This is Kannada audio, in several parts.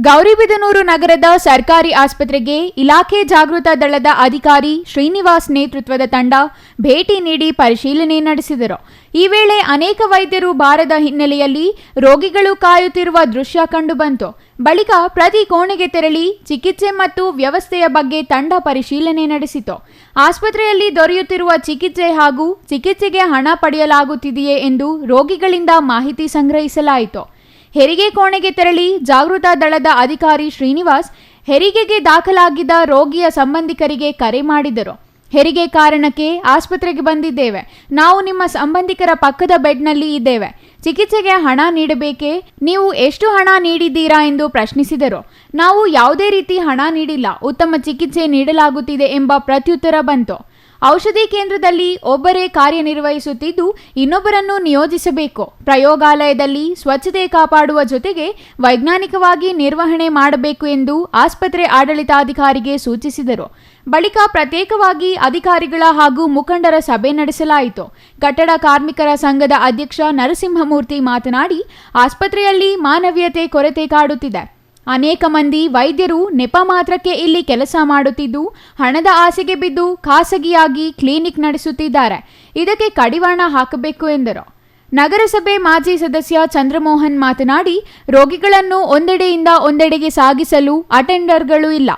ಗೌರಿಬಿದನೂರು ನಗರದ ಸರ್ಕಾರಿ ಆಸ್ಪತ್ರೆಗೆ ಇಲಾಖೆ ಜಾಗೃತ ದಳದ ಅಧಿಕಾರಿ ಶ್ರೀನಿವಾಸ್ ನೇತೃತ್ವದ ತಂಡ ಭೇಟಿ ನೀಡಿ ಪರಿಶೀಲನೆ ನಡೆಸಿದರು. ಈ ವೇಳೆ ಅನೇಕ ವೈದ್ಯರು ಬಾರದ ಹಿನ್ನೆಲೆಯಲ್ಲಿ ರೋಗಿಗಳು ಕಾಯುತ್ತಿರುವ ದೃಶ್ಯ ಕಂಡುಬಂತು. ಬಳಿಕ ಪ್ರತಿ ಕೋಣೆಗೆ ತೆರಳಿ ಚಿಕಿತ್ಸೆ ಮತ್ತು ವ್ಯವಸ್ಥೆಯ ಬಗ್ಗೆ ತಂಡ ಪರಿಶೀಲನೆ ನಡೆಸಿತು. ಆಸ್ಪತ್ರೆಯಲ್ಲಿ ದೊರೆಯುತ್ತಿರುವ ಚಿಕಿತ್ಸೆ ಹಾಗೂ ಚಿಕಿತ್ಸೆಗೆ ಹಣ ಪಡೆಯಲಾಗುತ್ತಿದೆಯೇ ಎಂದು ರೋಗಿಗಳಿಂದ ಮಾಹಿತಿ ಸಂಗ್ರಹಿಸಲಾಯಿತು. ಹೆರಿಗೆ ಕೋಣೆಗೆ ತೆರಳಿ ಜಾಗೃತ ದಳದ ಅಧಿಕಾರಿ ಶ್ರೀನಿವಾಸ್ ಹೆರಿಗೆಗೆ ದಾಖಲಾಗಿದ್ದ ರೋಗಿಯ ಸಂಬಂಧಿಕರಿಗೆ ಕರೆ ಮಾಡಿದರು. ಹೆರಿಗೆ ಕಾರಣಕ್ಕೆ ಆಸ್ಪತ್ರೆಗೆ ಬಂದಿದ್ದೇವೆ. ನಾವು ನಿಮ್ಮ ಸಂಬಂಧಿಕರ ಪಕ್ಕದ ಬೆಡ್ನಲ್ಲಿ ಇದ್ದೇವೆ. ಚಿಕಿತ್ಸೆಗೆ ಹಣ ನೀಡಬೇಕೇ? ನೀವು ಎಷ್ಟು ಹಣ ನೀಡಿದ್ದೀರಾ ಎಂದು ಪ್ರಶ್ನಿಸಿದರು. ನಾವು ಯಾವುದೇ ರೀತಿ ಹಣ ನೀಡಿಲ್ಲ, ಉತ್ತಮ ಚಿಕಿತ್ಸೆ ನೀಡಲಾಗುತ್ತಿದೆ ಎಂಬ ಪ್ರತ್ಯುತ್ತರ ಬಂತು. ಔಷಧಿ ಕೇಂದ್ರದಲ್ಲಿ ಒಬ್ಬರೇ ಕಾರ್ಯನಿರ್ವಹಿಸುತ್ತಿದ್ದು ಇನ್ನೊಬ್ಬರನ್ನು ನಿಯೋಜಿಸಬೇಕು. ಪ್ರಯೋಗಾಲಯದಲ್ಲಿ ಸ್ವಚ್ಛತೆ ಕಾಪಾಡುವ ಜೊತೆಗೆ ವೈಜ್ಞಾನಿಕವಾಗಿ ನಿರ್ವಹಣೆ ಮಾಡಬೇಕು ಎಂದು ಆಸ್ಪತ್ರೆ ಆಡಳಿತಾಧಿಕಾರಿಗೆ ಸೂಚಿಸಿದರು. ಬಳಿಕ ಪ್ರತ್ಯೇಕವಾಗಿ ಅಧಿಕಾರಿಗಳ ಹಾಗೂ ಮುಖಂಡರ ಸಭೆ ನಡೆಸಲಾಯಿತು. ಕಟ್ಟಡ ಕಾರ್ಮಿಕರ ಸಂಘದ ಅಧ್ಯಕ್ಷ ನರಸಿಂಹಮೂರ್ತಿ ಮಾತನಾಡಿ, ಆಸ್ಪತ್ರೆಯಲ್ಲಿ ಮಾನವೀಯತೆ ಕೊರತೆ ಕಾಡುತ್ತಿದೆ. ಅನೇಕ ಮಂದಿ ವೈದ್ಯರು ನೆಪ ಮಾತ್ರಕ್ಕೆ ಇಲ್ಲಿ ಕೆಲಸ ಮಾಡುತ್ತಿದ್ದು ಹಣದ ಆಸೆಗೆ ಬಿದ್ದು ಖಾಸಗಿಯಾಗಿ ಕ್ಲಿನಿಕ್ ನಡೆಸುತ್ತಿದ್ದಾರೆ. ಇದಕ್ಕೆ ಕಡಿವಾಣ ಹಾಕಬೇಕು ಎಂದರು. ನಗರಸಭೆ ಮಾಜಿ ಸದಸ್ಯ ಚಂದ್ರಮೋಹನ್ ಮಾತನಾಡಿ, ರೋಗಿಗಳನ್ನು ಒಂದೆಡೆಯಿಂದ ಒಂದೆಡೆಗೆ ಸಾಗಿಸಲು ಅಟೆಂಡರ್ಗಳು ಇಲ್ಲ,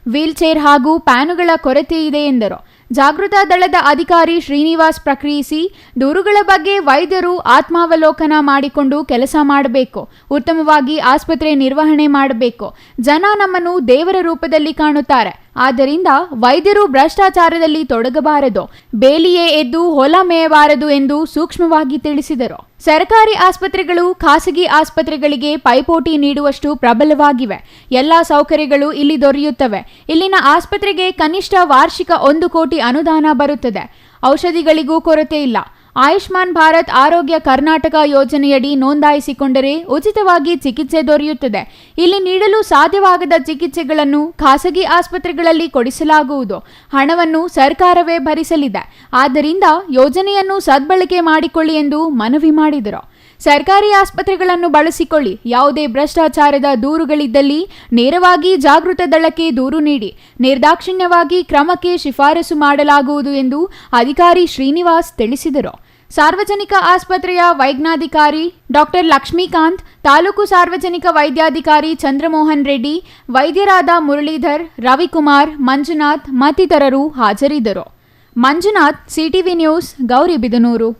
ವೀಲ್ಚೇರ್ ಹಾಗೂ ಪ್ಯಾನುಗಳ ಕೊರತೆ ಇದೆ ಎಂದರು. ಜಾಗೃತ ದಳದ ಅಧಿಕಾರಿ ಶ್ರೀನಿವಾಸ್ ಪ್ರಕ್ರಿಯಿಸಿ ದೂರುಗಳ ಬಗ್ಗೆ ವೈದ್ಯರು ಆತ್ಮಾವಲೋಕನ ಮಾಡಿಕೊಂಡು ಕೆಲಸ ಮಾಡಬೇಕು. ಉತ್ತಮವಾಗಿ ಆಸ್ಪತ್ರೆ ನಿರ್ವಹಣೆ ಮಾಡಬೇಕು. ಜನ ನಮ್ಮನ್ನು ದೇವರ ರೂಪದಲ್ಲಿ ಕಾಣುತ್ತಾರೆ. ಆದ್ದರಿಂದ ವೈದ್ಯರು ಭ್ರಷ್ಟಾಚಾರದಲ್ಲಿ ತೊಡಗಬಾರದು, ಬೇಲಿಯೇ ಎದ್ದು ಹೊಲ ಮೇಯಬಾರದು ಎಂದು ಸೂಕ್ಷ್ಮವಾಗಿ ತಿಳಿಸಿದರು. ಸರ್ಕಾರಿ ಆಸ್ಪತ್ರೆಗಳು ಖಾಸಗಿ ಆಸ್ಪತ್ರೆಗಳಿಗೆ ಪೈಪೋಟಿ ನೀಡುವಷ್ಟು ಪ್ರಬಲವಾಗಿವೆ. ಎಲ್ಲಾ ಸೌಕರ್ಯಗಳು ಇಲ್ಲಿ ದೊರೆಯುತ್ತವೆ. ಇಲ್ಲಿನ ಆಸ್ಪತ್ರೆಗೆ ಕನಿಷ್ಠ ವಾರ್ಷಿಕ 1 ಕೋಟಿ ಅನುದಾನ ಬರುತ್ತದೆ. ಔಷಧಿಗಳಿಗೂ ಕೊರತೆ ಇಲ್ಲ. ಆಯುಷ್ಮಾನ್ ಭಾರತ್ ಆರೋಗ್ಯ ಕರ್ನಾಟಕ ಯೋಜನೆಯಡಿ ನೋಂದಾಯಿಸಿಕೊಂಡರೆ ಉಚಿತವಾಗಿ ಚಿಕಿತ್ಸೆ ದೊರೆಯುತ್ತದೆ. ಇಲ್ಲಿ ನೀಡಲು ಸಾಧ್ಯವಾಗದ ಚಿಕಿತ್ಸೆಗಳನ್ನು ಖಾಸಗಿ ಆಸ್ಪತ್ರೆಗಳಲ್ಲಿ ಕೊಡಿಸಲಾಗುವುದು. ಹಣವನ್ನು ಸರ್ಕಾರವೇ ಭರಿಸಲಿದೆ. ಆದ್ದರಿಂದ ಯೋಜನೆಯನ್ನು ಸದ್ಬಳಕೆ ಮಾಡಿಕೊಳ್ಳಿ ಎಂದು ಮನವಿ ಮಾಡಿದರು. ಸರ್ಕಾರಿ ಆಸ್ಪತ್ರೆಗಳನ್ನು ಬಳಸಿಕೊಳ್ಳಿ. ಯಾವುದೇ ಭ್ರಷ್ಟಾಚಾರದ ದೂರುಗಳಿದ್ದಲ್ಲಿ ನೇರವಾಗಿ ಜಾಗೃತ ದಳಕ್ಕೆ ದೂರು ನೀಡಿ. ನಿರ್ದಾಕ್ಷಿಣ್ಯವಾಗಿ ಕ್ರಮಕ್ಕೆ ಶಿಫಾರಸು ಮಾಡಲಾಗುವುದು ಎಂದು ಅಧಿಕಾರಿ ಶ್ರೀನಿವಾಸ್ ತಿಳಿಸಿದರು. ಸಾರ್ವಜನಿಕ ಆಸ್ಪತ್ರೆಯ ವೈಜ್ಞಾಧಿಕಾರಿ ಡಾಕ್ಟರ್ ಲಕ್ಷ್ಮೀಕಾಂತ್, ತಾಲೂಕು ಸಾರ್ವಜನಿಕ ವೈದ್ಯಾಧಿಕಾರಿ ಚಂದ್ರಮೋಹನ್ ರೆಡ್ಡಿ, ವೈದ್ಯರಾದ ಮುರಳೀಧರ್, ರವಿಕುಮಾರ್, ಮಂಜುನಾಥ್ ಮತ್ತಿತರರು ಹಾಜರಿದ್ದರು. Manjunath, CTV news, Gauribidanur.